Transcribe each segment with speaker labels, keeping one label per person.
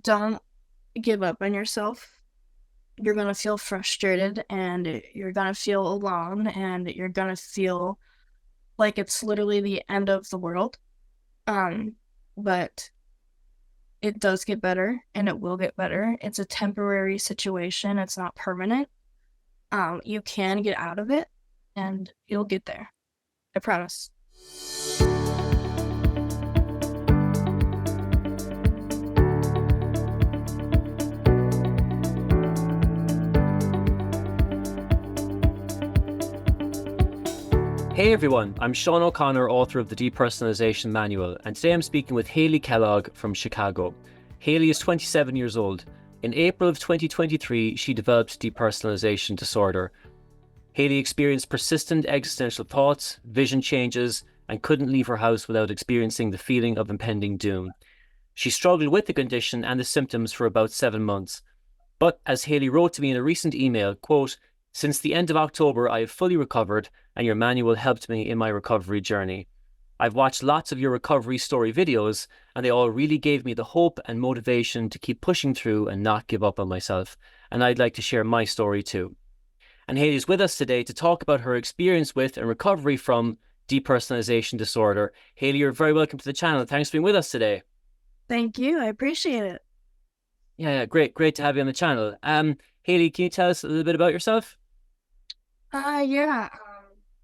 Speaker 1: don't give up on yourself. You're going to feel frustrated and you're going to feel alone and you're going to feel like it's literally the end of the world. But it does get better and it will get better. It's a temporary situation, it's not permanent. You can get out of it and you'll get there. I promise.
Speaker 2: Hey everyone, I'm Sean O'Connor, author of the Depersonalization Manual, and today I'm speaking with Hayley Kellogg from Chicago. Hayley is 27 years old. In April of 2023, she developed depersonalization disorder. Hayley experienced persistent existential thoughts, vision changes, and couldn't leave her house without experiencing the feeling of impending doom. She struggled with the condition and the symptoms for about 7 months. But as Hayley wrote to me in a recent email, quote, "Since the end of October, I have fully recovered and your manual helped me in my recovery journey. I've watched lots of your recovery story videos and they all really gave me the hope and motivation to keep pushing through and not give up on myself. And I'd like to share my story too." And Hayley's with us today to talk about her experience with and recovery from depersonalization disorder. Hayley, you're very welcome to the channel. Thanks for being with us today.
Speaker 1: Thank you. I appreciate it.
Speaker 2: Yeah, great to have you on the channel. Hayley, can you tell us a little bit about yourself?
Speaker 1: Yeah.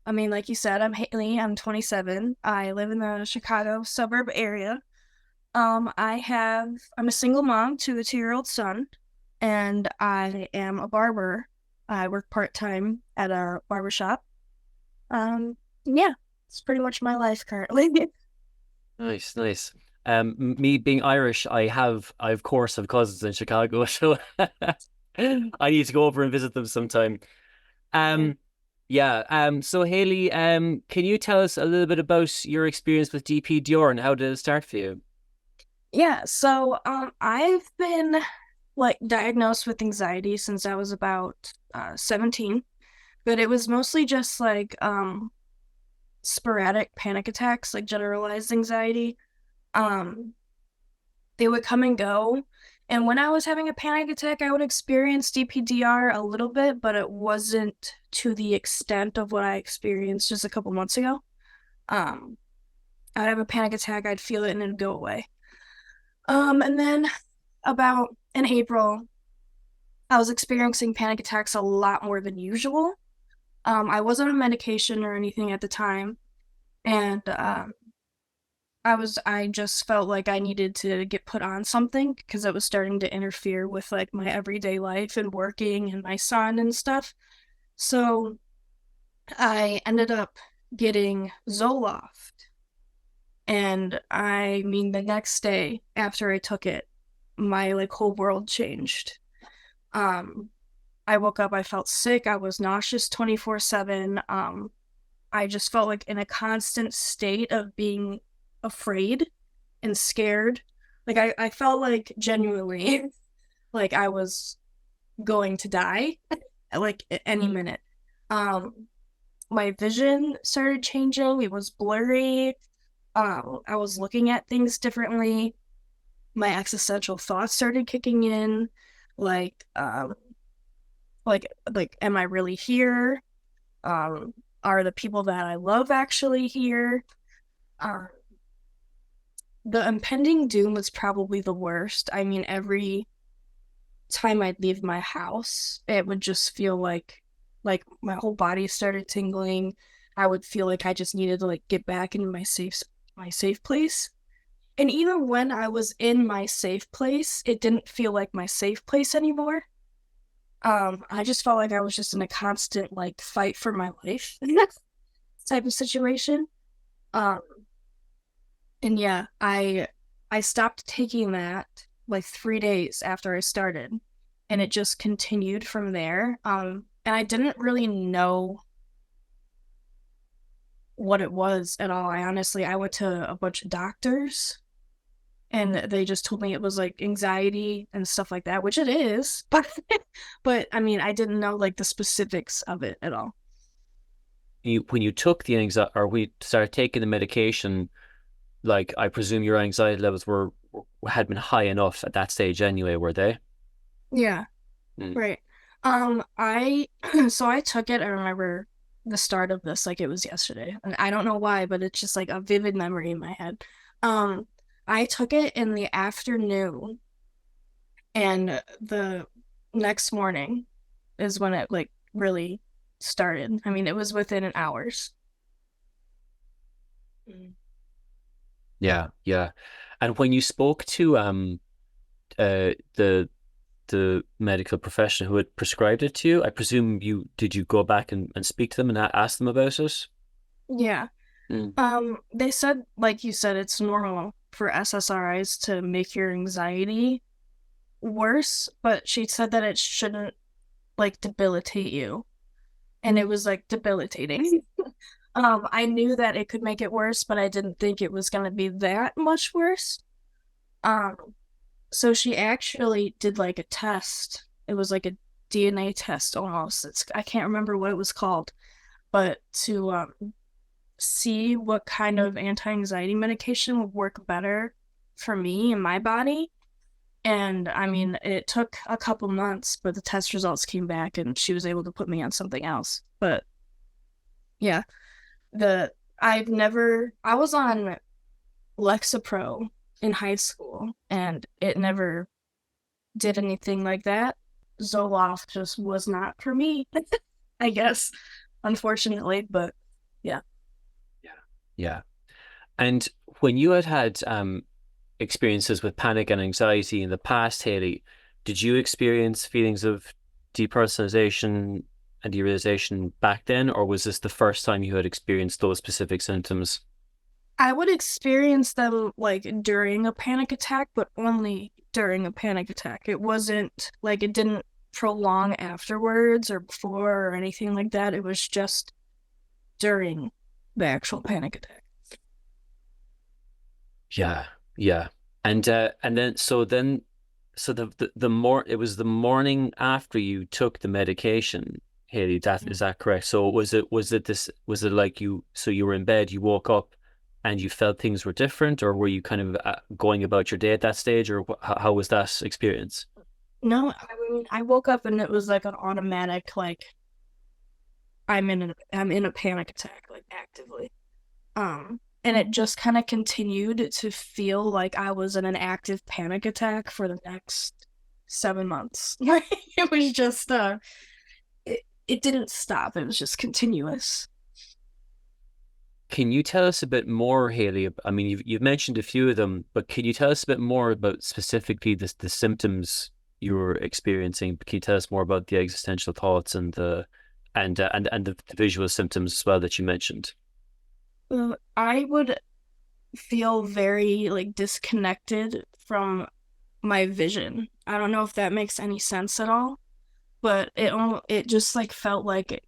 Speaker 1: I mean, like you said, I'm Hayley. I'm 27. I live in the Chicago suburb area. I'm a single mom to a 2-year-old son, and I am a barber. I work part-time at a barber shop. Yeah, it's pretty much my life currently.
Speaker 2: Nice. Me being Irish, I of course have cousins in Chicago, so I need to go over and visit them sometime.
Speaker 1: Yeah.
Speaker 2: Um, yeah. So Hayley, can you tell us a little bit about your experience with DPDR and how did it start for you?
Speaker 1: Yeah, so I've been like diagnosed with anxiety since I was about 17, but it was mostly just like sporadic panic attacks, like generalized anxiety. Um, they would come and go. And when I was having a panic attack, I would experience DPDR a little bit, but it wasn't to the extent of what I experienced just a couple months ago. Um, I'd have a panic attack, I'd feel it, and it'd go away. And then about in April, I was experiencing panic attacks a lot more than usual. I wasn't on medication or anything at the time, and I just felt like I needed to get put on something because it was starting to interfere with like my everyday life and working and my son and stuff. So I ended up getting Zoloft. And I mean, the next day after I took it, my like whole world changed. Um, I woke up, I felt sick, I was nauseous 24/7. I just felt like in a constant state of being afraid and scared. Like I felt like genuinely like I was going to die like at any minute. Um, my vision started changing, it was blurry. I was looking at things differently. My existential thoughts started kicking in, like like am I really here? Are the people that I love actually here? Uh, the impending doom was probably the worst. I mean, every time I'd leave my house, it would just feel like my whole body started tingling. I would feel like I just needed to like get back into my safe place. And even when I was in my safe place, it didn't feel like my safe place anymore. I just felt like I was just in a constant like fight for my life type of situation. Um, and yeah, I stopped taking that like 3 days after I started, and it just continued from there. And I didn't really know what it was at all. I went to a bunch of doctors and they just told me it was like anxiety and stuff like that, which it is, but I mean, I didn't know like the specifics of it at all.
Speaker 2: When you took the anxiety or we started taking the medication, like I presume your anxiety levels were had been high enough at that stage anyway, were they?
Speaker 1: Yeah,
Speaker 2: Mm.
Speaker 1: right. I so I took it. I remember the start of this like it was yesterday. And I don't know why, but it's just like a vivid memory in my head. Um, I took it in the afternoon, and the next morning is when it like really started. I mean, it was within an hours. Mm.
Speaker 2: Yeah, yeah. And when you spoke to the medical professional who had prescribed it to you, I presume you go back and speak to them and ask them about it?
Speaker 1: Yeah.
Speaker 2: Mm.
Speaker 1: They said, like you said, it's normal for SSRIs to make your anxiety worse, but she said that it shouldn't like debilitate you. And it was like debilitating. I knew that it could make it worse, but I didn't think it was gonna be that much worse. Um, so she actually did like a test. It was like a DNA test almost. I can't remember what it was called, but to see what kind of anti-anxiety medication would work better for me and my body. And I mean, it took a couple months, but the test results came back and she was able to put me on something else. But yeah, the I was on Lexapro in high school and it never did anything like that. Zoloft just was not for me, I guess, unfortunately, but yeah.
Speaker 2: Yeah. Yeah. And when you had experiences with panic and anxiety in the past, Hayley, did you experience feelings of depersonalization and derealization back then, or was this the first time you had experienced those specific symptoms?
Speaker 1: I would experience them like during a panic attack, but only during a panic attack. It wasn't like it didn't prolong afterwards or before or anything like that. It was just during the actual panic attack.
Speaker 2: Yeah, yeah. And then so the more it was the morning after you took the medication, Hayley, that is that correct? So was it like you were in bed, you woke up and you felt things were different, or were you kind of going about your day at that stage, or how was that experience?
Speaker 1: No, I mean I woke up and it was like an automatic like I'm in a panic attack like actively. And it just kind of continued to feel like I was in an active panic attack for the next 7 months. It was just it didn't stop. It was just continuous.
Speaker 2: Can you tell us a bit more, Hayley? I mean, you've mentioned a few of them, but can you tell us a bit more about specifically the symptoms you were experiencing? Can you tell us more about the existential thoughts and the visual symptoms as well that you mentioned?
Speaker 1: I would feel very like disconnected from my vision. I don't know if that makes any sense at all, but it just like felt like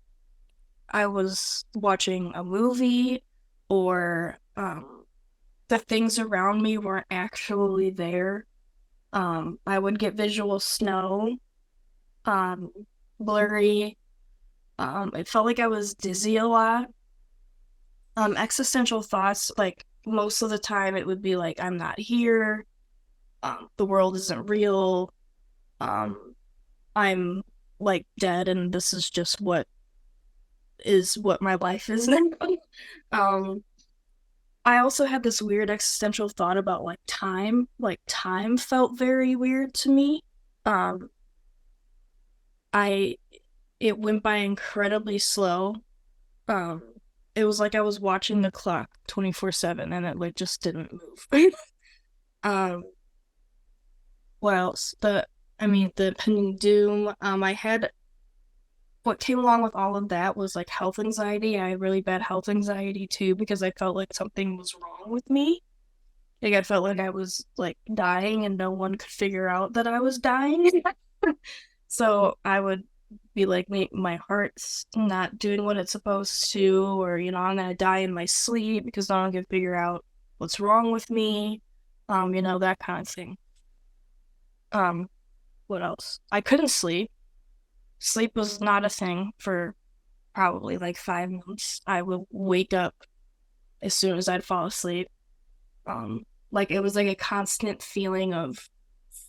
Speaker 1: I was watching a movie or the things around me weren't actually there. I would get visual snow, um, blurry. It felt like I was dizzy a lot. Existential thoughts, like most of the time, it would be like, I'm not here. The world isn't real. Um, I'm like dead, and this is just what my life is now. um, I also had this weird existential thought about like time. Like time felt very weird to me. Um, I it went by incredibly slow. Um, it was like I was watching the clock 24/7 and it like just didn't move. um, what else? The impending doom. I had what came along with all of that was like health anxiety. I had really bad health anxiety too because I felt like something was wrong with me. Like I felt like I was like dying and no one could figure out that I was dying. So I would be like, my heart's not doing what it's supposed to, or I'm gonna die in my sleep because no one can figure out what's wrong with me. That kind of thing. Um, what else? I couldn't sleep. Sleep was not a thing for probably like 5 months. I would wake up as soon as I'd fall asleep. Um, Like it was like a constant feeling of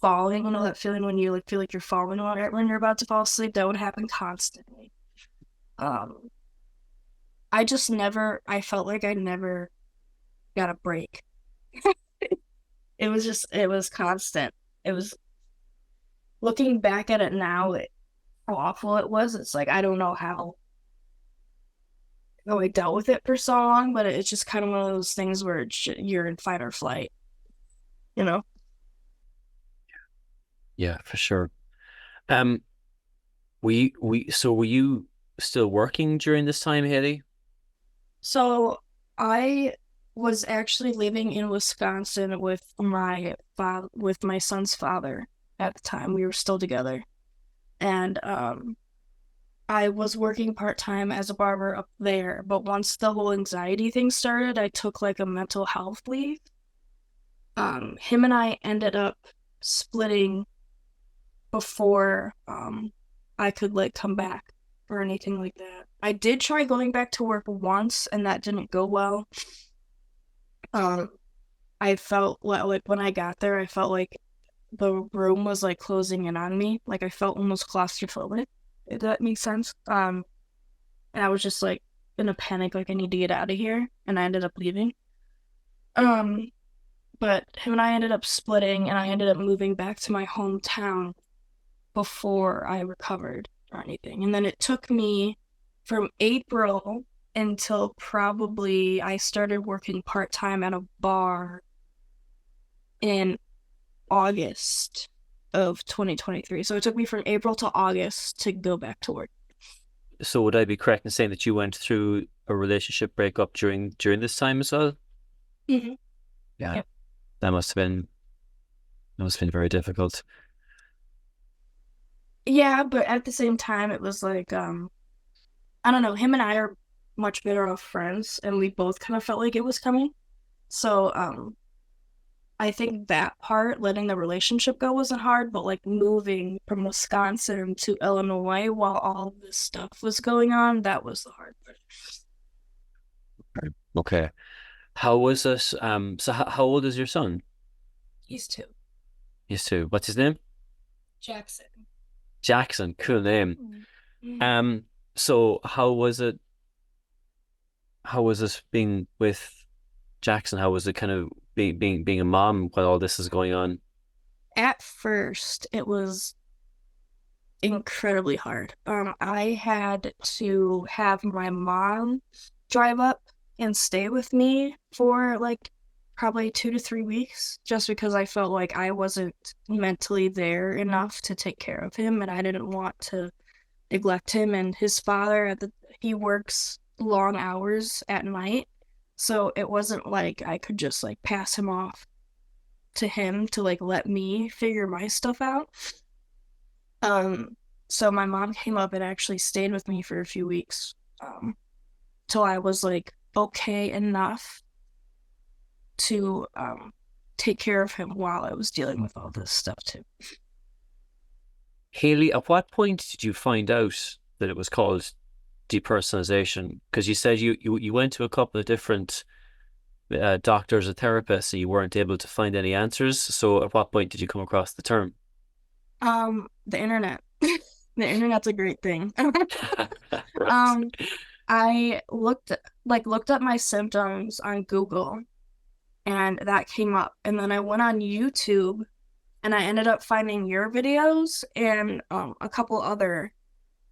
Speaker 1: falling. You know that feeling when you like feel like you're falling when you're about to fall asleep? That would happen constantly. Um, I just never. I felt like I never got a break. It was constant. It was looking back at it now, how awful it was. It's like I don't know how I dealt with it for so long, but it's just kind of one of those things where you're in fight or flight, you know?
Speaker 2: Yeah, for sure. Um, so were you still working during this time, Haley?
Speaker 1: So I was actually living in Wisconsin with with my son's father at the time. We were still together. And I was working part-time as a barber up there, but once the whole anxiety thing started, I took like a mental health leave. Him and I ended up splitting before I could like come back or anything like that. I did try going back to work once and that didn't go well. Um I felt like when I got there, I felt like the room was like closing in on me. Like I felt almost claustrophobic, if that makes sense. And I was just like in a panic, like I need to get out of here, and I ended up leaving. Um, but him and I ended up splitting, and I ended up moving back to my hometown before I recovered or anything. And then it took me from April until probably I started working part-time at a bar in August of 2023. So it took me from April to August to go back to work.
Speaker 2: So would I be correct in saying that you went through a relationship breakup during this time as well?
Speaker 1: Mm-hmm.
Speaker 2: Yeah,
Speaker 1: Yep.
Speaker 2: that must have been very difficult.
Speaker 1: Yeah, but at the same time, it was like, I don't know, him and I are much better off friends, and we both kind of felt like it was coming. So, I think that part, letting the relationship go, wasn't hard, but like moving from Wisconsin to Illinois while all this stuff was going on, that was the hard part.
Speaker 2: Right. Okay. How was this? So how old is your son?
Speaker 1: He's two.
Speaker 2: He's two. What's his name?
Speaker 1: Jackson.
Speaker 2: Jackson. Cool name.
Speaker 1: Mm-hmm.
Speaker 2: Um, so how was it being with Jackson? How was it kind of being a mom while all this is going on?
Speaker 1: At first, it was incredibly hard. I had to have my mom drive up and stay with me for like probably 2 to 3 weeks just because I felt like I wasn't mentally there enough to take care of him and I didn't want to neglect him. And his father he works long hours at night. So it wasn't like I could just like pass him off to him to like let me figure my stuff out. Um, so my mom came up and actually stayed with me for a few weeks, till I was like okay enough to take care of him while I was dealing with all this stuff too.
Speaker 2: Haley, at what point did you find out that it was called depersonalization? Because you said you went to a couple of different doctors or therapists and you weren't able to find any answers. So at what point did you come across the term?
Speaker 1: The internet. The internet's a great thing.
Speaker 2: Right.
Speaker 1: um, I looked up my symptoms on Google and that came up. And then I went on YouTube and I ended up finding your videos and a couple other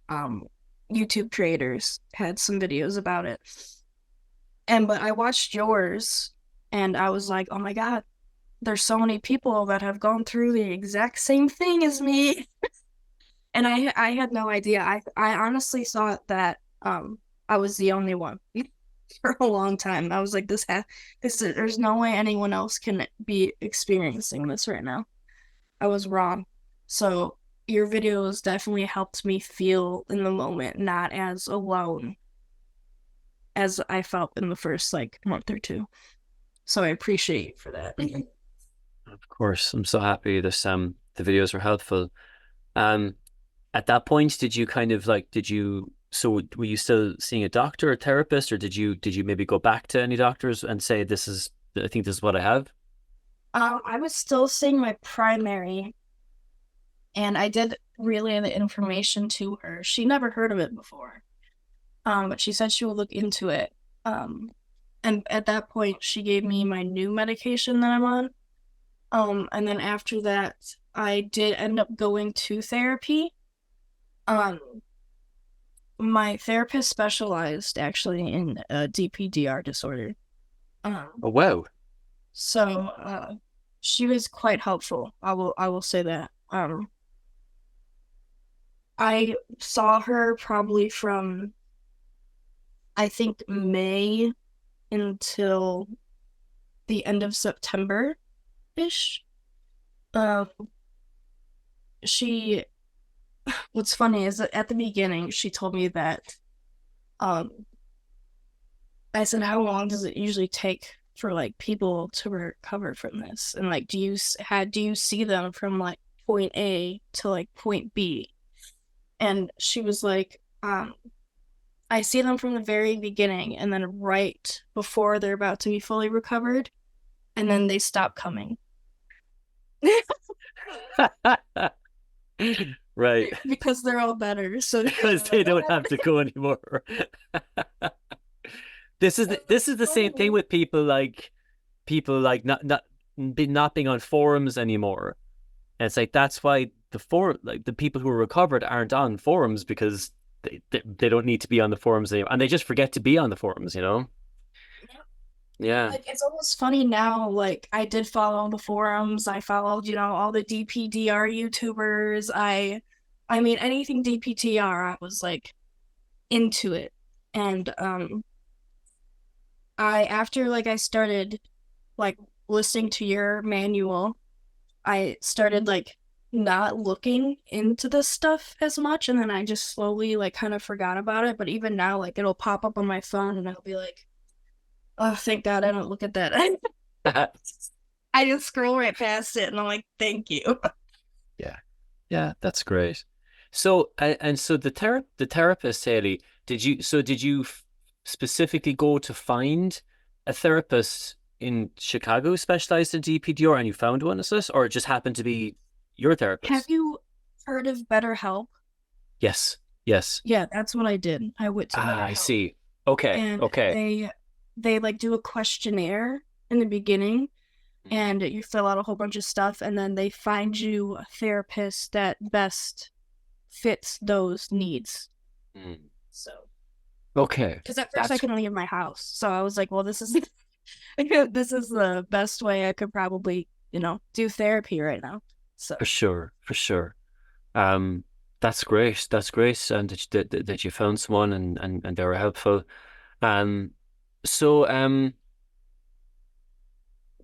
Speaker 1: um YouTube creators had some videos about it. And but I watched yours and I was like, "Oh my God, there's so many people that have gone through the exact same thing as me." And I had no idea. I honestly thought that I was the only one for a long time. I was like, there's no way anyone else can be experiencing this right now. I was wrong. So your videos definitely helped me feel in the moment, not as alone as I felt in the first like month or two. So I appreciate you for that.
Speaker 2: Of course, I'm so happy this the videos were helpful. Um, at that point, did you kind of like did you so were you still seeing a doctor or therapist, or did you maybe go back to any doctors and say this is I think this is what I have?
Speaker 1: I was still seeing my primary, and I did relay the information to her. She never heard of it before, but she said she would look into it. Um, and at that point, she gave me my new medication that I'm on. And then after that, I did end up going to therapy. Um, my therapist specialized actually in DPDR disorder. Um,
Speaker 2: Oh, wow.
Speaker 1: so she was quite helpful. I will say that. I saw her probably from I think May until the end of September ish. Um, she what's funny is that at the beginning she told me that um I said, how long does it usually take for like people to recover from this? And like, do you see them from like point A to like point B? And she was like, I see them from the very beginning and then right before they're about to be fully recovered, and then they stop coming.
Speaker 2: Right.
Speaker 1: Because they're all better. So
Speaker 2: Because they don't have to go anymore. This is the same thing with people like not being on forums anymore. And it's like that's why the people who are recovered aren't on forums because they don't need to be on the forums anymore, and they just forget to be on the forums. Yeah.
Speaker 1: like it's almost funny now. Like I did follow the forums. I followed, all the DPDR YouTubers. I mean anything DPTR, I was like into it. And I after like I started like listening to your manual, I started like not looking into this stuff as much, and then I just slowly like kind of forgot about it. But even now, like it'll pop up on my phone and I'll be like, oh, thank God I don't look at that. I just scroll right past it and I'm like, thank you.
Speaker 2: Yeah. Yeah, that's great. So and so the therapist, Haley, did you specifically go to find a therapist in Chicago who specialized in DPDR and you found one, is this, or it just happened to be your
Speaker 1: Have
Speaker 2: therapist?
Speaker 1: you heard of BetterHelp?
Speaker 2: Yes. Yes.
Speaker 1: Yeah, that's what I did. I went to
Speaker 2: Ah, I
Speaker 1: BetterHelp,
Speaker 2: see. Okay.
Speaker 1: and
Speaker 2: Okay.
Speaker 1: they like do a questionnaire in the beginning, and you fill out a whole bunch of stuff, and then they find you a therapist that best fits those needs.
Speaker 2: Mm.
Speaker 1: So,
Speaker 2: Okay.
Speaker 1: because at first I
Speaker 2: That's
Speaker 1: couldn't leave my house, so I was like, well, this is this is the best way I could probably, do therapy right now. So,
Speaker 2: for sure. For sure. Um, that's great. That's great. And that you found someone and they were helpful. Um, so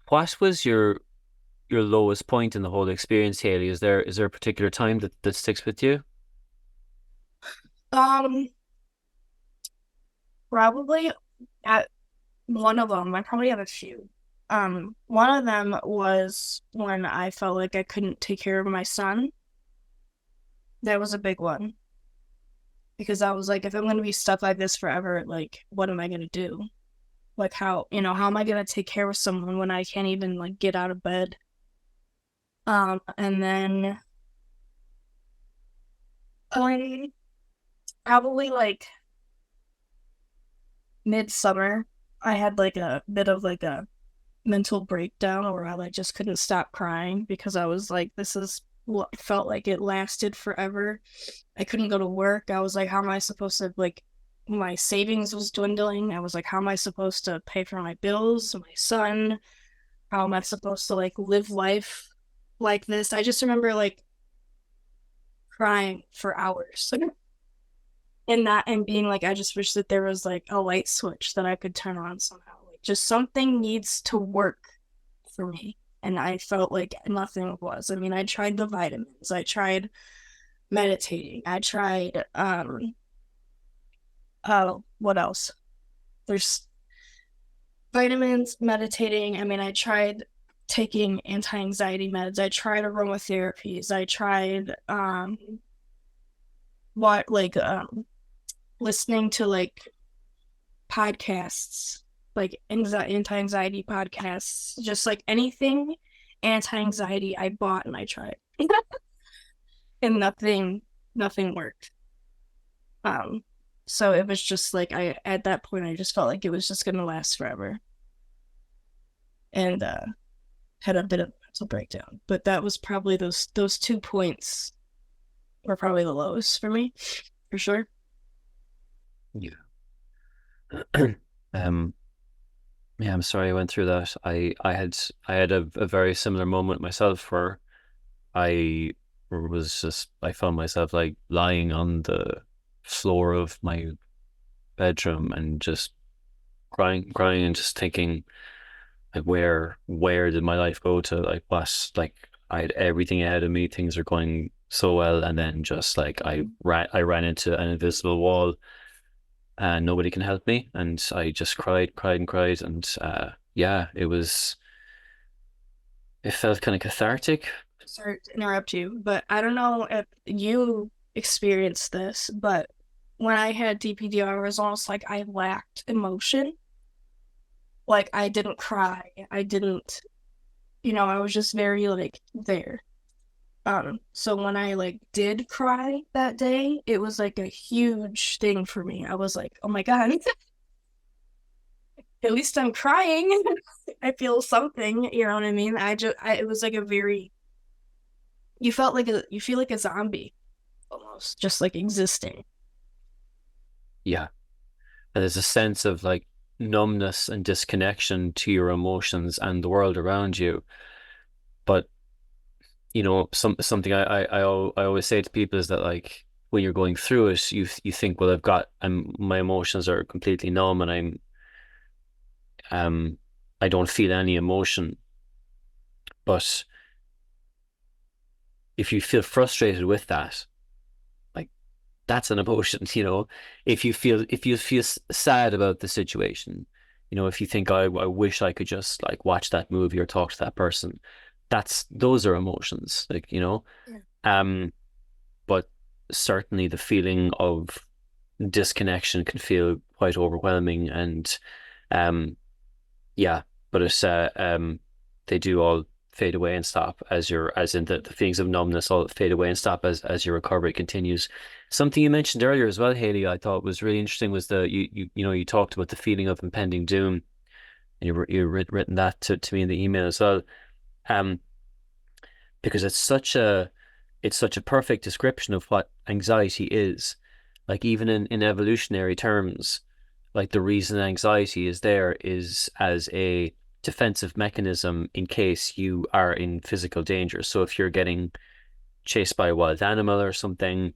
Speaker 2: what was your lowest point in the whole experience, Haley? Is there a particular time that sticks with you?
Speaker 1: um, probably at one of them, I probably have a few. One of them was when I felt like I couldn't take care of my son. That was a big one because I was like, if I'm going to be stuck like this forever, like, what am I going to do? Like, how am I going to take care of someone when I can't even like get out of bed? And then um, probably like midsummer, I had like a bit of like a mental breakdown where I like just couldn't stop crying because I was like, this is what felt like it lasted forever. I couldn't go to work. I was like, how am I supposed to like my savings was dwindling. I was like, how am I supposed to pay for my bills, my son? How am I supposed to like live life like this? I just remember like crying for hours and that and being like, I just wish that there was like a light switch that I could turn on somehow. Like just something needs to work for me. And I felt like nothing was. I mean, I tried the vitamins, I tried meditating, I tried what else? There's vitamins, meditating. I mean, I tried taking anti-anxiety meds, I tried aromatherapies, I tried what like listening to like podcasts, like anti-anxiety podcasts, just like anything anti-anxiety I bought and I tried. And nothing worked. Um, so it was just like I at that point I just felt like it was just gonna last forever. And had a bit of a mental breakdown. But that was probably those 2 points were probably the lowest for me, for sure.
Speaker 2: Yeah. um, yeah, I'm sorry I went through that. I had a very similar moment myself where I I found myself like lying on the floor of my bedroom and just crying and just thinking like where did my life go to? Like what like I had everything ahead of me, things are going so well, and then just like I ran into an invisible wall and nobody can help me, and I just cried and cried, and yeah, it felt kind of cathartic.
Speaker 1: Sorry to interrupt you, but I don't know if you experienced this, but when I had DPDR, it was almost like I lacked emotion. Like I didn't cry. I didn't, I was just very like there. So when I like did cry that day, it was like a huge thing for me. I was like, oh my God, at least I'm crying. I feel something, you know what I mean? It was like a very, you feel like a zombie almost, just like existing.
Speaker 2: Yeah, and there's a sense of like numbness and disconnection to your emotions and the world around you. But something I always say to people is that like when you're going through it, you think, well, my emotions are completely numb, and um I don't feel any emotion. But if you feel frustrated with that, like that's an emotion, you know. If you feel sad about the situation, if you think I wish I could just like watch that movie or talk to that person, those are emotions, like,
Speaker 1: Yeah.
Speaker 2: um but certainly the feeling of disconnection can feel quite overwhelming, and um yeah, but they do all fade away and stop as in the feelings of numbness all fade away and stop as your recovery continues. Something you mentioned earlier as well, Hayley, I thought was really interesting was you talked about the feeling of impending doom, and written that to me in the email as well. Um, because it's such a perfect description of what anxiety is. Like even in evolutionary terms, like the reason anxiety is there is as a defensive mechanism in case you are in physical danger. So if you're getting chased by a wild animal or something,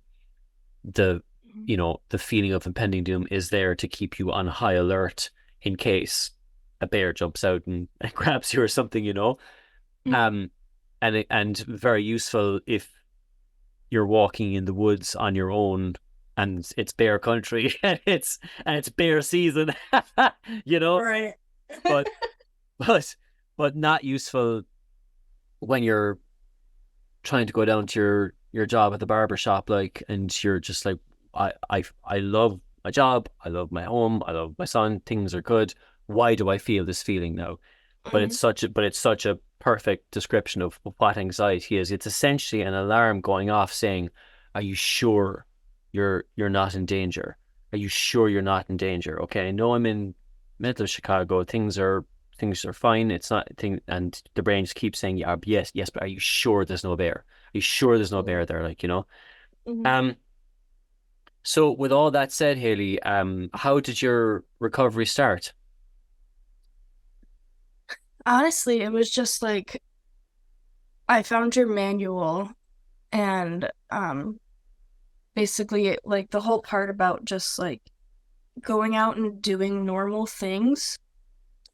Speaker 2: the
Speaker 1: Mhm.
Speaker 2: the feeling of impending doom is there to keep you on high alert in case a bear jumps out and grabs you or something.
Speaker 1: Mhm.
Speaker 2: Um, and very useful if you're walking in the woods on your own and it's bear country and it's bear season, you know,
Speaker 1: Right.
Speaker 2: but but but not useful when you're trying to go down to your job at the barber shop, like, and you're just like, I love my job, I love my home, I love my son, things are good. Why do I feel this feeling now?
Speaker 1: Mhm.
Speaker 2: But it's such a perfect description of what anxiety is. It's essentially an alarm going off saying, "Are you sure you're not in danger? Are you sure you're not in danger? Okay, I know I'm in middle of Chicago. Things are fine. It's not thing." And the brain just keeps saying, "Yeah, yes, yes, but are you sure there's no bear? Are you sure there's no
Speaker 1: Mhm.
Speaker 2: bear there?" Like.
Speaker 1: Mhm.
Speaker 2: Um. So with all that said, Hayley, how did your recovery start?
Speaker 1: Honestly, it was just like I found your manual and basically like the whole part about just like going out and doing normal things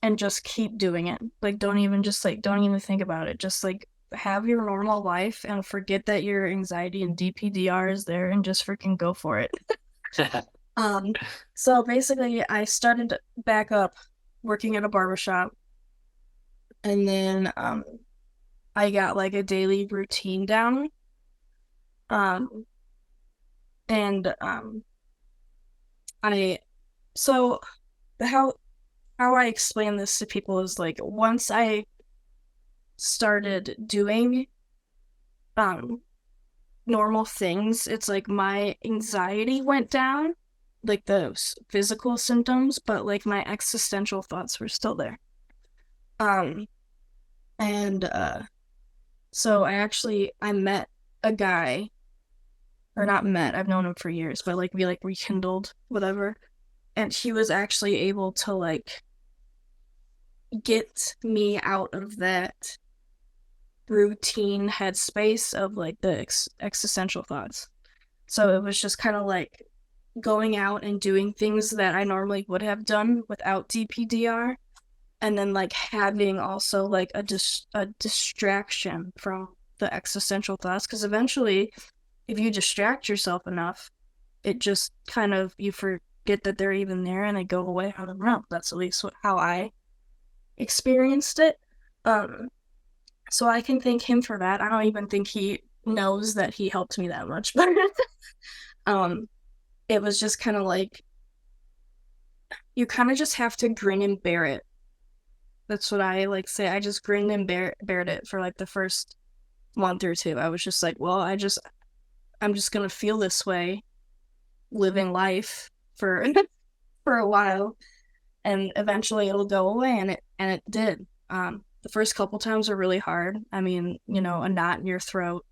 Speaker 1: and just keep doing it. Like don't even think about it. Just like have your normal life and forget that your anxiety and DPDR is there and just freaking go for it. Um so basically I started back up working at a barbershop and then I got like a daily routine down. Um and I so how how I explain this to people is like once I started doing um normal things, it's like my anxiety went down, like those physical symptoms, but like my existential thoughts were still there. Um and so I met a guy, or not met, I've known him for years, but like we like rekindled whatever. And he was actually able to like get me out of that routine headspace of like the existential thoughts. So it was just kind of like going out and doing things that I normally would have done without DPDR, and then like having also like a distraction from the existential thoughts, because eventually if you distract yourself enough, it just kind of, you forget that they're even there and they go away on their own. That's at least how I experienced it. Um, so I can thank him for that. I don't even think he knows that he helped me that much, but um, it was just kind of like you kind of just have to grin and bear it. That's what I like say. I just grinned and bared it for like the first month or two. I was just like, well, I'm just gonna feel this way, living life for for a while, and eventually it'll go away, and it did. The first couple times were really hard. I mean, you know, a knot in your throat,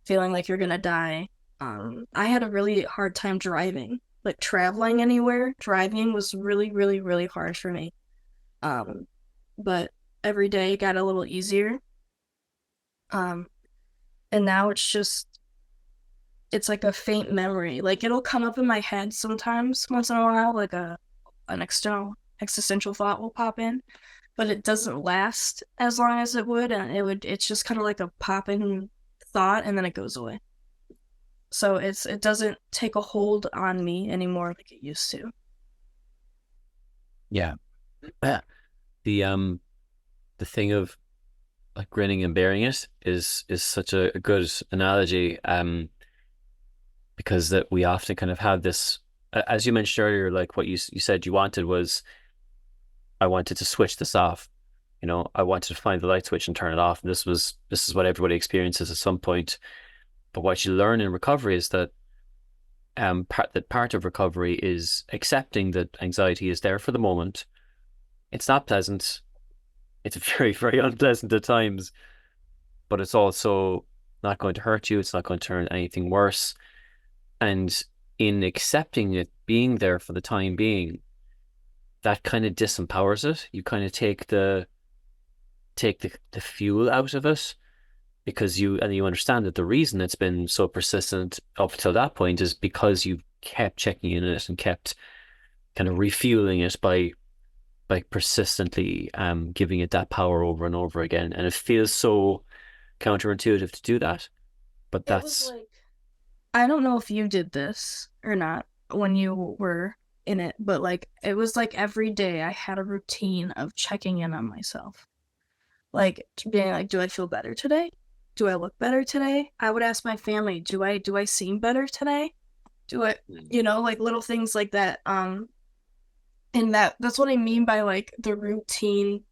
Speaker 1: feeling like you're gonna die. I had a really hard time driving, like traveling anywhere. Driving was really, really, really hard for me. Um, but every day got a little easier. Um, and now it's like a faint memory. Like it'll come up in my head sometimes, once in a while, like an external existential thought will pop in, but it doesn't last as long as it would, and it's just kind of like a popping thought, and then it goes away. So it doesn't take a hold on me anymore like it used to.
Speaker 2: Yeah. The the thing of like grinning and bearing it is such a good analogy. Because that we often kind of have this, as you mentioned earlier, like what you said you wanted was, I wanted to switch this off. You know, I wanted to find the light switch and turn it off. And this is what everybody experiences at some point. But what you learn in recovery is that part of recovery is accepting that anxiety is there for the moment. It's not pleasant. It's very, very unpleasant at times, but it's also not going to hurt you. It's not going to turn anything worse. And in accepting it being there for the time being, that kind of disempowers it. You kind of take the fuel out of it, because you understand that the reason it's been so persistent up till that point is because you kept checking in it and kept kind of refueling it by persistently giving it that power over and over again. And it feels so counterintuitive to do that. But
Speaker 1: It was
Speaker 2: that's
Speaker 1: like, I don't know if you did this or not when you were in it, but like it was like every day I had a routine of checking in on myself. Like being like, do I feel better today? Do I look better today? I would ask my family, do I seem better today? Do I, you know, like little things like that. And that's what I mean by like the routine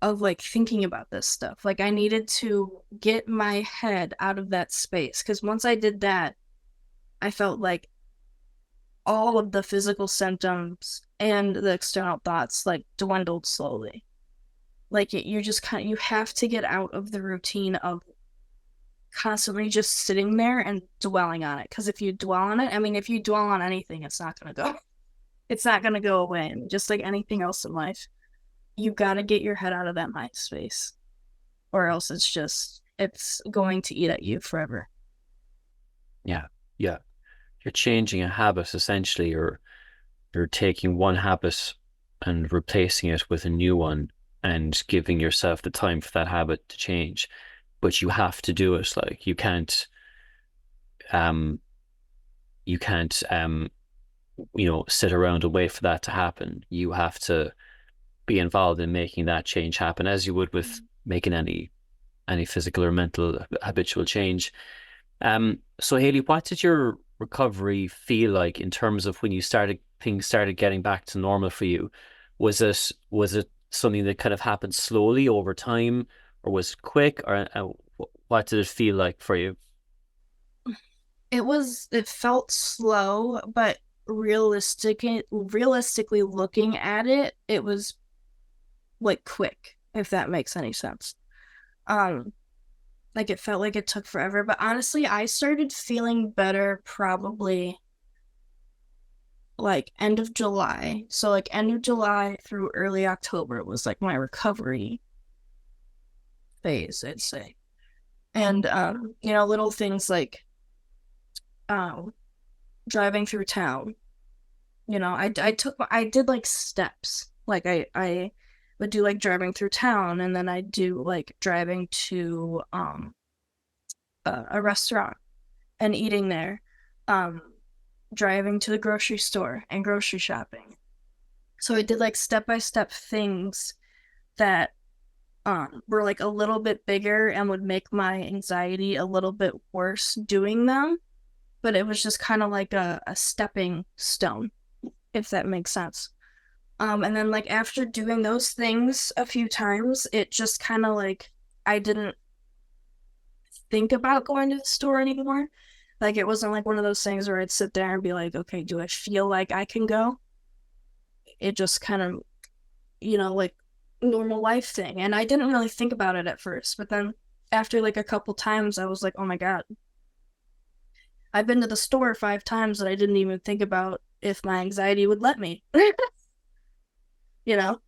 Speaker 1: of like thinking about this stuff. Like I needed to get my head out of that space, because once I did that, I felt like all of the physical symptoms and the external thoughts like dwindled slowly. Like you're just kind of, you have to get out of the routine of constantly just sitting there and dwelling on it. Because if you dwell on it, I mean, if you dwell on anything, it's not gonna go. It's not gonna go away. I mean, just like anything else in life, you gotta get your head out of that mind space, or else it's going to eat at you forever.
Speaker 2: yeah, yeah. You're changing a habit essentially, or you're taking one habit and replacing it with a new one and giving yourself the time for that habit to change. But you have to do it. Like um you can't sit around and wait for that to happen. You have to be involved in making that change happen, as you would with making any physical or mental habitual change. So Hayley, what did your recovery feel like in terms of when you started, things started getting back to normal for you? Was it something that kind of happened slowly over time, or was quick, or what did it feel like for you?
Speaker 1: It felt slow, but realistically looking at it, it was like quick, if that makes any sense. Um, like it felt like it took forever, but honestly, I started feeling better probably like end of July. So like end of July through early October was like my recovery phase, I'd say. And little things like um driving through town. I did like steps. Like I would do like driving through town, and then I'd do like driving to a restaurant and eating there. Um Driving to the grocery store and grocery shopping. So I did like step by step things that were like a little bit bigger and would make my anxiety a little bit worse doing them. But it was just kind of like a stepping stone, if that makes sense. And then like after doing those things a few times, it just kind of like I didn't think about going to the store anymore. Like it wasn't like one of those things where I'd sit there and be like, okay, do I feel like I can go? It just kind of, like normal life thing. And I didn't really think about it at first, but then after like a couple times, I was like, oh my God, I've been to the store 5 times and I didn't even think about if my anxiety would let me, you know?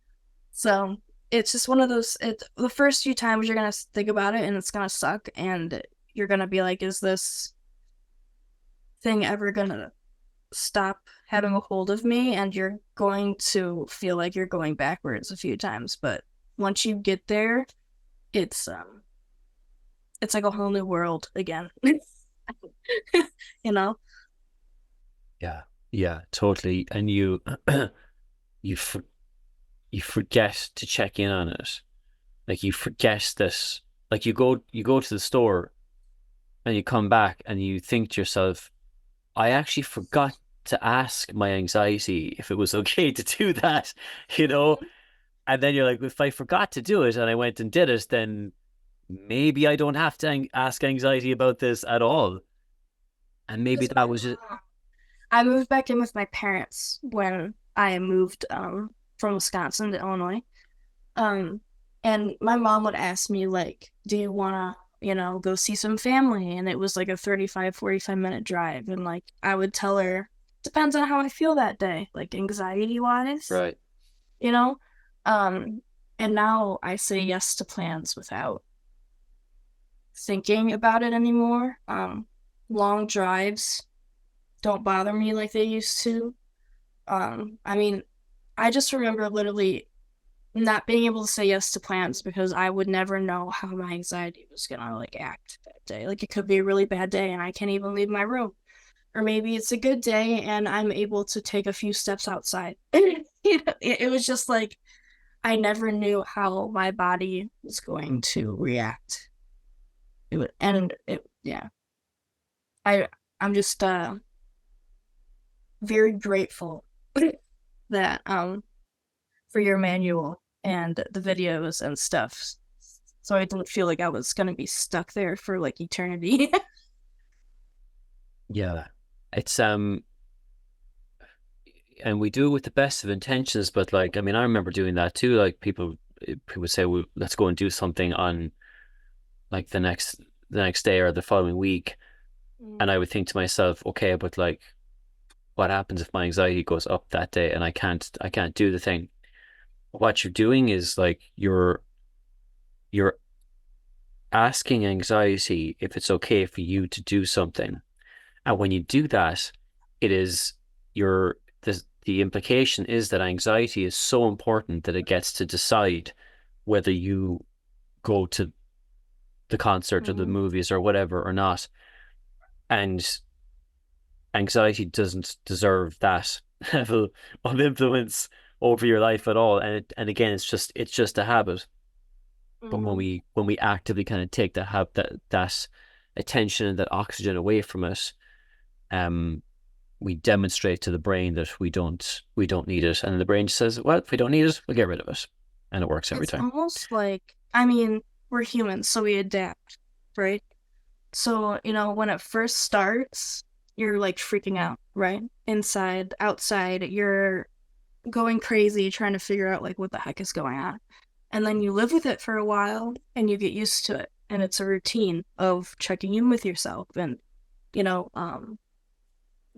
Speaker 1: So it's just one of those, the first few times you're going to think about it and it's going to suck. And you're going to be like, is this thing ever going to stop having a hold of me? And you're going to feel like you're going backwards a few times. But once you get there, it's it's like a whole new world again. you know?
Speaker 2: Yeah, yeah, totally. And you for, you forget to check in on it. Like you forget this. Like you go to the store and you come back and you think to yourself, I actually forgot to ask my anxiety if it was okay to do that, you know? And then you're like, if I forgot to do it and I went and did it, then maybe I don't have to ask anxiety about this at all. And maybe that was it.
Speaker 1: I moved back in with my parents when I moved from Wisconsin to Illinois. Um, and my mom would ask me like, "Do you want to, go see some family?" And it was like a 35-45 minute drive, and like I would tell her, depends on how I feel that day, like anxiety wise,
Speaker 2: Right.
Speaker 1: you know. Um, and now I say yes to plans without thinking about it anymore. Long drives don't bother me like they used to. I mean, I just remember literally not being able to say yes to plans because I would never know how my anxiety was gonna like act that day. Like it could be a really bad day and I can't even leave my room. Or maybe it's a good day and I'm able to take a few steps outside. It was just like I never knew how my body was going to react. Yeah. I I'm just very grateful that for your manual and the videos and stuff. So I didn't feel like I was gonna be stuck there for like eternity.
Speaker 2: Yeah. It's and we do it with the best of intentions, but like I mean I remember doing that too. Like people would say, well, let's go and do something on like the next day or the following week. And I would think to myself, okay, but like what happens if my anxiety goes up that day and I can't do the thing? What you're doing is like you're asking anxiety if it's okay for you to do something. And when you do that, it is your the implication is that anxiety is so important that it gets to decide whether you go to the concert or the
Speaker 1: Mm-hmm.
Speaker 2: movies or whatever or not. And anxiety doesn't deserve that level of influence over your life at all. And again, it's just a habit. But when
Speaker 1: Mm-hmm.
Speaker 2: we actively kind of take that attention and that oxygen away from it, um, we demonstrate to the brain that we don't need it, and the brain says, well, if we don't need it, we'll get rid of it. and it works every
Speaker 1: It's
Speaker 2: time.
Speaker 1: almost like, I mean, we're humans, so we adapt, right? So, when it first starts, you're like freaking out, right? Inside, outside, you're going crazy trying to figure out like what the heck is going on. And then you live with it for a while and you get used to it. And it's a routine of checking in with yourself and, you know, um,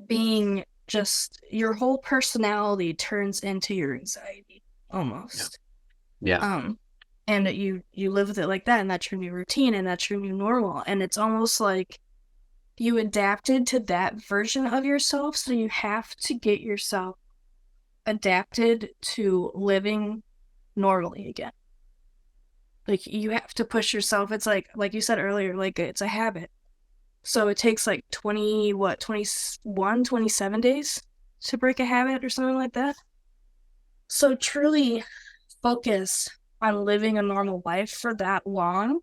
Speaker 1: being just your whole personality turns into your anxiety
Speaker 2: Yeah.
Speaker 1: almost.
Speaker 2: Yeah.
Speaker 1: Um, and you live with it like that, and that's your new routine, and that's your new normal. And it's almost like you adapted to that version of yourself, so you have to get yourself adapted to living normally again. Like you have to push yourself. It's like you said earlier, like it's a habit. So it takes like 20, what, 21, 27 days to break a habit or something like that. So truly focus on living a normal life for that long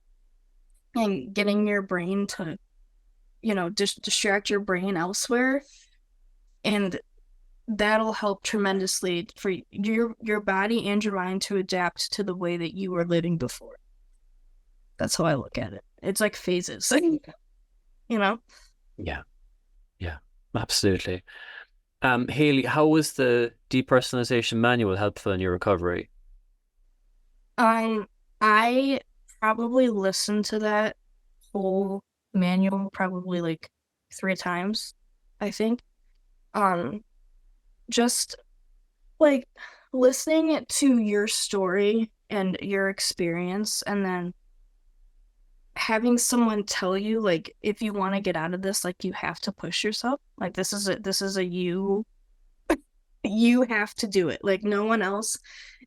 Speaker 1: and getting your brain to, just distract your brain elsewhere. And that'll help tremendously for your body and your mind to adapt to the way that you were living before. That's how I look at it. It's like phases, you know?
Speaker 2: Yeah. Yeah. Absolutely. Hayley, how was the depersonalization manual helpful in your recovery?
Speaker 1: Um, I probably listened to that whole manual probably like 3 times, I think. Um, just like listening to your story and your experience, and then having someone tell you like if you want to get out of this, like you have to push yourself. Like this is a you have to do it. Like no one else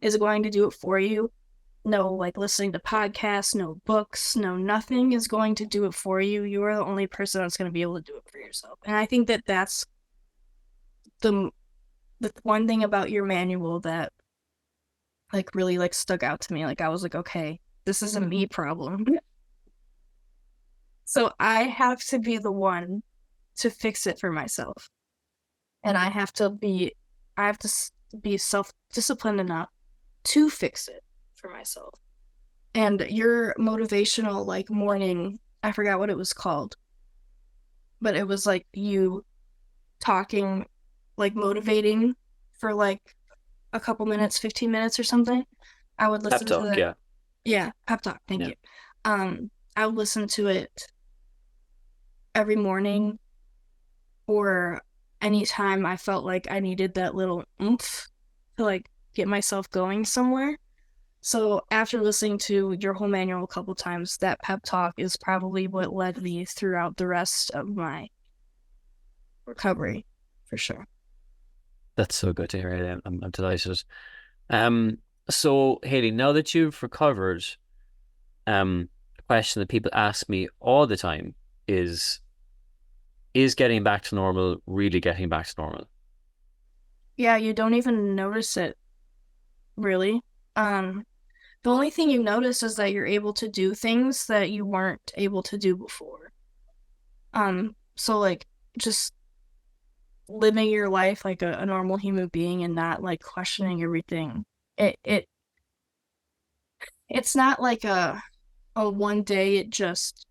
Speaker 1: is going to do it for you. No, like listening to podcasts, no books, no nothing is going to do it for you. You are the only person that's going to be able to do it for yourself. And I think that that's the the one thing about your manual that like really like stuck out to me. Like I was like, okay, this is a me problem. So I have to be the one to fix it for myself. And I have to be self-disciplined enough to fix it for myself. And your motivational like morning, I forgot what it was called, but it was like you talking, like motivating for like a couple minutes, 15 minutes or something. I would
Speaker 2: Pep
Speaker 1: listen to
Speaker 2: talk,
Speaker 1: that.
Speaker 2: yeah.
Speaker 1: Yeah, pep talk. Thank
Speaker 2: Yeah.
Speaker 1: you. I would listen to it every morning or anytime I felt like I needed that little oomph to like get myself going somewhere. So after listening to your whole manual a couple times, that pep talk is probably what led me throughout the rest of my recovery, for sure.
Speaker 2: That's so good to hear. Hayley. I'm delighted. Um, so Hayley, now that you've recovered, a question that people ask me all the time is getting back to normal really getting back to normal?
Speaker 1: Yeah, you don't even notice it really. Um, the only thing you notice is that you're able to do things that you weren't able to do before. So like just living your life like a normal human being and not like questioning everything. It it's not like a one day it just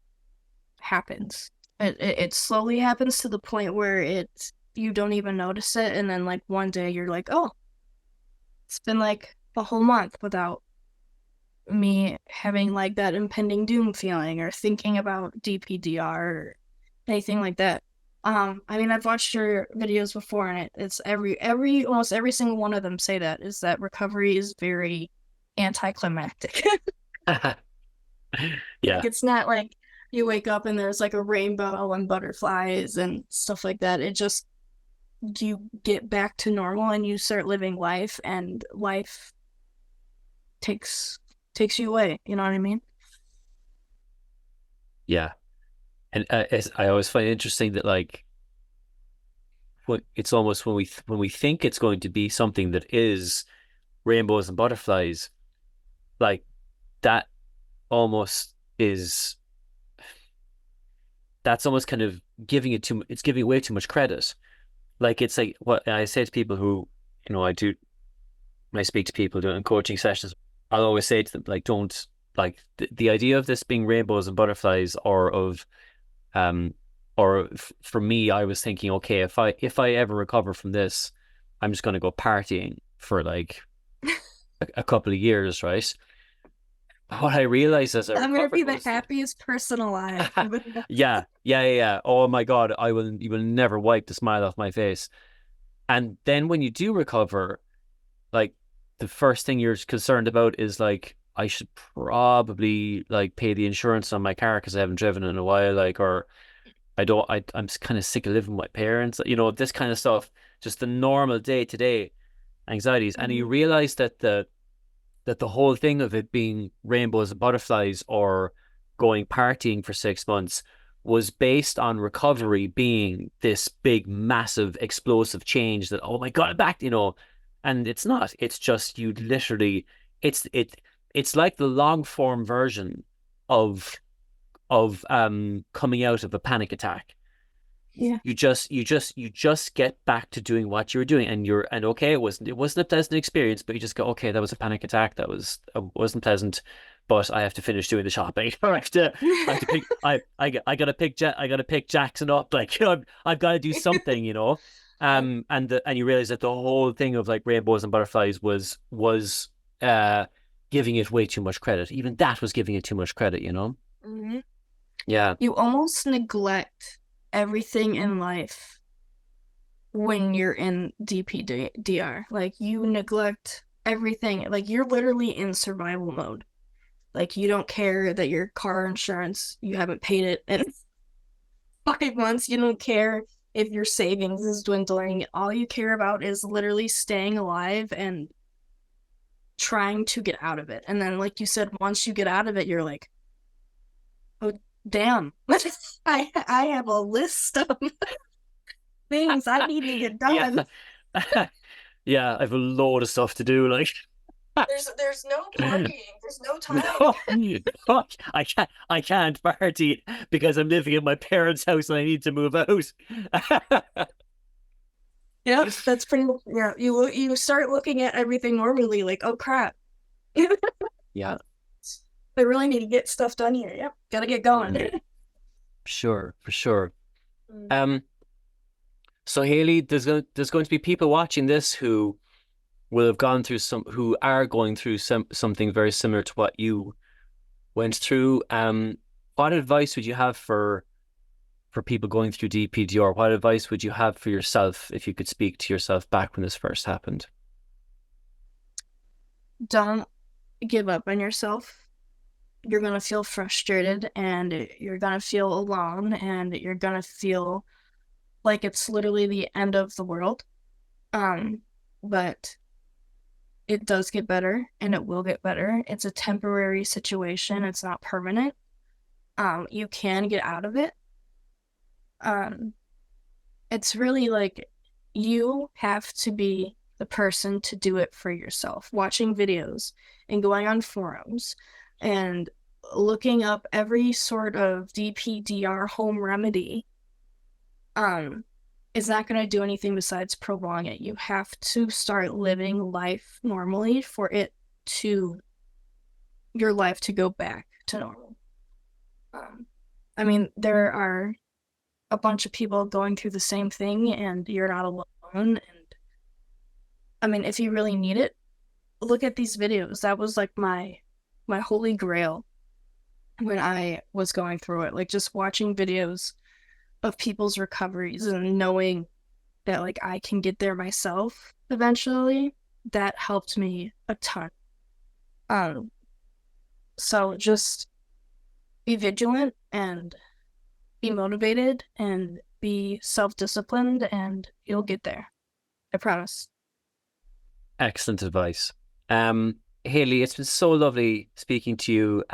Speaker 1: happens. It slowly happens to the point where it's you don't even notice it, and then like one day you're like, oh, it's been like a whole month without me having like that impending doom feeling or thinking about DPDR or anything like that. I mean, I've watched your videos before, and it's every almost every single one of them say that is that recovery is very anticlimactic. Like
Speaker 2: Yeah,
Speaker 1: it's not like you wake up and there's like a rainbow and butterflies and stuff like that. It just you get back to normal and you start living life, and life takes takes you away. You know what I mean?
Speaker 2: yeah. And I always find it interesting that like it's almost when we think it's going to be something that is rainbows and butterflies, like that almost is that's almost kind of giving it too it's giving way too much credit. Like it's like what I say to people who, I do when I speak to people doing coaching sessions. I'll always say to them, like, don't, like, the idea of this being rainbows and butterflies, um for me, I was thinking, okay, if I ever recover from this, I'm just going to go partying for like a couple of years, right? What I realized as I
Speaker 1: I'm gonna be
Speaker 2: recovered
Speaker 1: the
Speaker 2: was
Speaker 1: happiest person alive.
Speaker 2: yeah. Oh my God, you will never wipe the smile off my face. And then when you do recover, like, the first thing you're concerned about is like, I should probably like pay the insurance on my car because I haven't driven in a while, like, or I'm kind of sick of living with my parents, this kind of stuff, just the normal day to day anxieties. And you
Speaker 1: Mhm.
Speaker 2: realize that the whole thing of it being rainbows and butterflies or going partying for 6 months was based on recovery being this big, massive, explosive change that, oh my God, I'm back, and it's not. It's just you literally, it's it it's like the long form version of coming out of a panic attack.
Speaker 1: Yeah.
Speaker 2: You just get back to doing what you were doing, and okay, it wasn't a pleasant experience, but you just go, okay, that was a panic attack, that wasn't pleasant, but I have to finish doing the shopping. I have to pick I gotta pick I gotta pick Jackson up, like, I've got to do something,
Speaker 1: Yep.
Speaker 2: and you realize that the whole thing of like rainbows and butterflies was giving it way too much credit. Even that was giving it too much credit.
Speaker 1: Mhm.
Speaker 2: Yeah.
Speaker 1: You almost neglect everything in life when you're in DPDR. Like you neglect everything. Like you're literally in survival mode. Like you don't care that your car insurance, you haven't paid it in 5 months. You don't care if your savings is dwindling. All you care about is literally staying alive and trying to get out of it. And then, like you said, once you get out of it, you're like, oh, damn. I have a list of things I need to get
Speaker 2: Yeah.
Speaker 1: done.
Speaker 2: Yeah, I have a load of stuff to do. Like,
Speaker 1: There's no partying. There's no time.
Speaker 2: no, I can't party because I'm living in my parents' house and I need to move out.
Speaker 1: Yep, that's pretty much, yeah. You start looking at everything normally, like, oh crap. I
Speaker 2: Yeah,
Speaker 1: really need to get stuff done here. Yep, gotta get going.
Speaker 2: sure, for sure.
Speaker 1: Mm.
Speaker 2: Um, so Haley, there's going to be people watching this who are going through something very similar to what you went through. What advice would you have for people going through DPDR? What advice would you have for yourself if you could speak to yourself back when this first happened?
Speaker 1: Don't give up on yourself. You're gonna feel frustrated and you're gonna feel alone and you're gonna feel like it's literally the end of the world. Um, but it does get better and it will get better. It's a temporary situation, it's not permanent. You can get out of it. Um, it's really like you have to be the person to do it for yourself. Watching videos and going on forums and looking up every sort of DPDR home remedy um is not going to do anything besides prolong it. You have to start living life normally for it to your life to go back to normal. Um, I mean, there are a bunch of people going through the same thing, and you're not alone. And I mean, if you really need it, look at these videos. That was like my holy grail when I was going through it. Like just watching videos of people's recoveries and knowing that like I can get there myself eventually, that helped me a ton. Um, so just be vigilant and be motivated and be self-disciplined and you'll get there. I promise.
Speaker 2: Excellent advice. Haley, it's been so lovely speaking to you.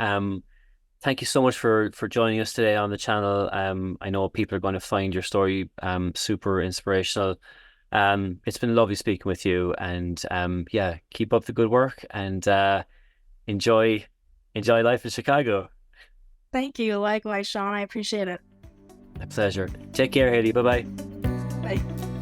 Speaker 2: Thank you so much for joining us today on the channel. I know people are going to find your story super inspirational. It's been lovely speaking with you, and yeah, keep up the good work and enjoy enjoy life in Chicago.
Speaker 1: Thank you. Likewise, Sean. I appreciate it.
Speaker 2: A pleasure. Take care, Haley. Bye bye.
Speaker 1: Bye.